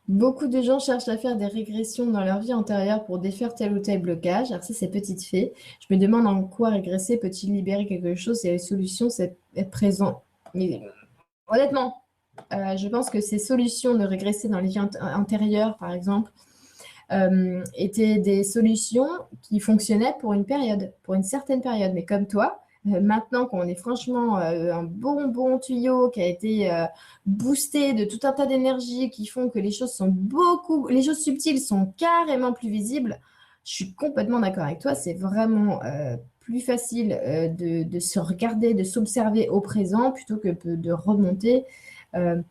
Beaucoup de gens cherchent à faire des régressions dans leur vie antérieure pour défaire tel ou tel blocage. Alors ça, c'est petite fée. Je me demande en quoi régresser peut-il libérer quelque chose et la solution, c'est être présent. Mais honnêtement, je pense que ces solutions de régresser dans les vies antérieures, par exemple, étaient des solutions qui fonctionnaient pour une période, pour une certaine période. Mais comme toi, maintenant qu'on est franchement un bon tuyau qui a été boosté de tout un tas d'énergies qui font que les choses sont les choses subtiles sont carrément plus visibles, je suis complètement d'accord avec toi. C'est vraiment plus facile de se regarder, de s'observer au présent plutôt que de remonter. Euh,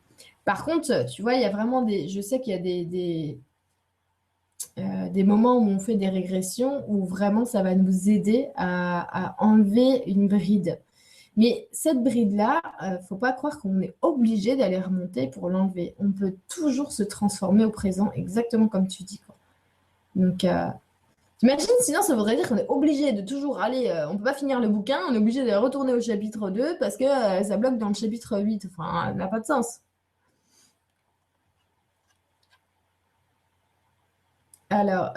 Par contre, tu vois, il y a vraiment je sais qu'il y a des moments où on fait des régressions où vraiment ça va nous aider à enlever une bride. Mais cette bride-là, faut pas croire qu'on est obligé d'aller remonter pour l'enlever. On peut toujours se transformer au présent, exactement comme tu dis, quoi. Donc, t'imagines, sinon ça voudrait dire qu'on est obligé de toujours aller, on peut pas finir le bouquin, on est obligé de retourner au chapitre 2 parce que ça bloque dans le chapitre 8. Enfin, ça n'a pas de sens. Alors,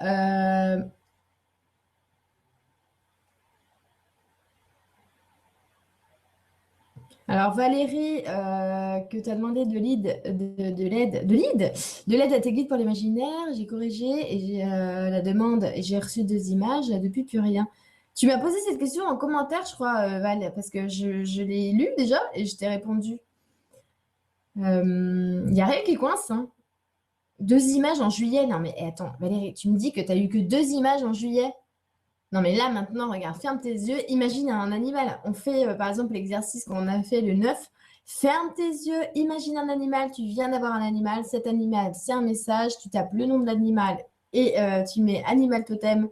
Alors Valérie, que tu as demandé de l'aide à tes guides pour l'imaginaire, j'ai corrigé et j'ai la demande et j'ai reçu 2 images, depuis plus rien. Tu m'as posé cette question en commentaire, je crois, Val, parce que je l'ai lu déjà et je t'ai répondu. Il n'y a rien qui coince, hein. 2 images en juillet, non mais attends, Valérie, tu me dis que tu as eu que 2 images en juillet? Non, mais là, maintenant, regarde, ferme tes yeux, imagine un animal. On fait, par exemple, l'exercice qu'on a fait le 9. Ferme tes yeux, imagine un animal, tu viens d'avoir un animal, cet animal, c'est un message, tu tapes le nom de l'animal et tu mets animal totem.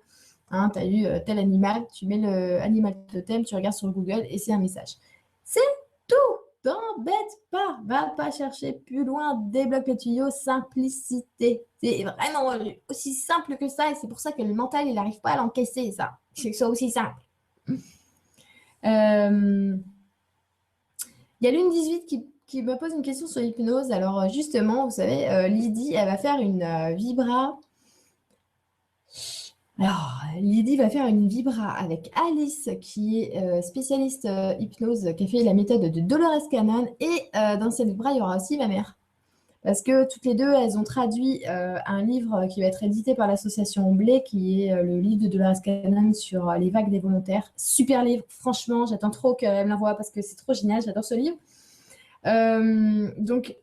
Hein, tu as eu tel animal, tu mets le animal totem, tu regardes sur Google et c'est un message. C'est tout. T'embête pas, va pas chercher plus loin, débloque le tuyau, simplicité. C'est vraiment aussi simple que ça et c'est pour ça que le mental, il n'arrive pas à l'encaisser, ça. C'est que c'est aussi simple. Euh, Il y a Lune 18 qui me pose une question sur l'hypnose. Alors justement, vous savez, Lydie, elle va faire une vibra. Alors, Lydie va faire une vibra avec Alice, qui est spécialiste hypnose, qui a fait la méthode de Dolores Cannon. Et dans cette vibra, il y aura aussi ma mère. Parce que toutes les deux, elles ont traduit un livre qui va être édité par l'association Blé, qui est le livre de Dolores Cannon sur les vagues des volontaires. Super livre, franchement, j'attends trop qu'elle me l'envoie parce que c'est trop génial, j'adore ce livre. Donc,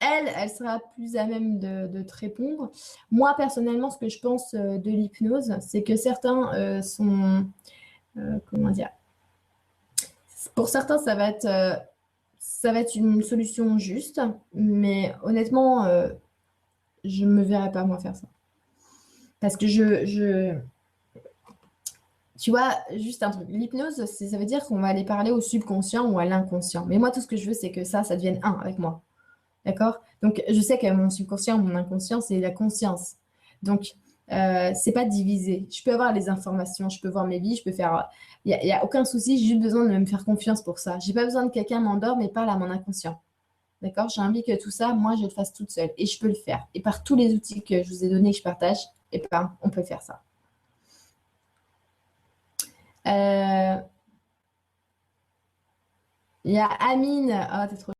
elle sera plus à même de te répondre. Moi, personnellement, ce que je pense de l'hypnose, c'est que certains sont, comment dire, pour certains, ça va être une solution juste, mais honnêtement, je ne me verrais pas moi faire ça. Parce que tu vois, juste un truc, l'hypnose, ça veut dire qu'on va aller parler au subconscient ou à l'inconscient. Mais moi, tout ce que je veux, c'est que ça devienne un avec moi. D'accord? Donc, je sais que mon subconscient, mon inconscient, c'est la conscience. Donc, c'est pas divisé. Je peux avoir les informations, je peux voir mes vies, je peux faire. Il y a aucun souci, j'ai juste besoin de me faire confiance pour ça. J'ai pas besoin de quelqu'un m'endorme et parle à mon inconscient. D'accord? J'ai envie que tout ça, moi, je le fasse toute seule. Et je peux le faire. Et par tous les outils que je vous ai donnés, que je partage, et ben, on peut faire ça. Euh, Il y a Amine. Ah, t'es trop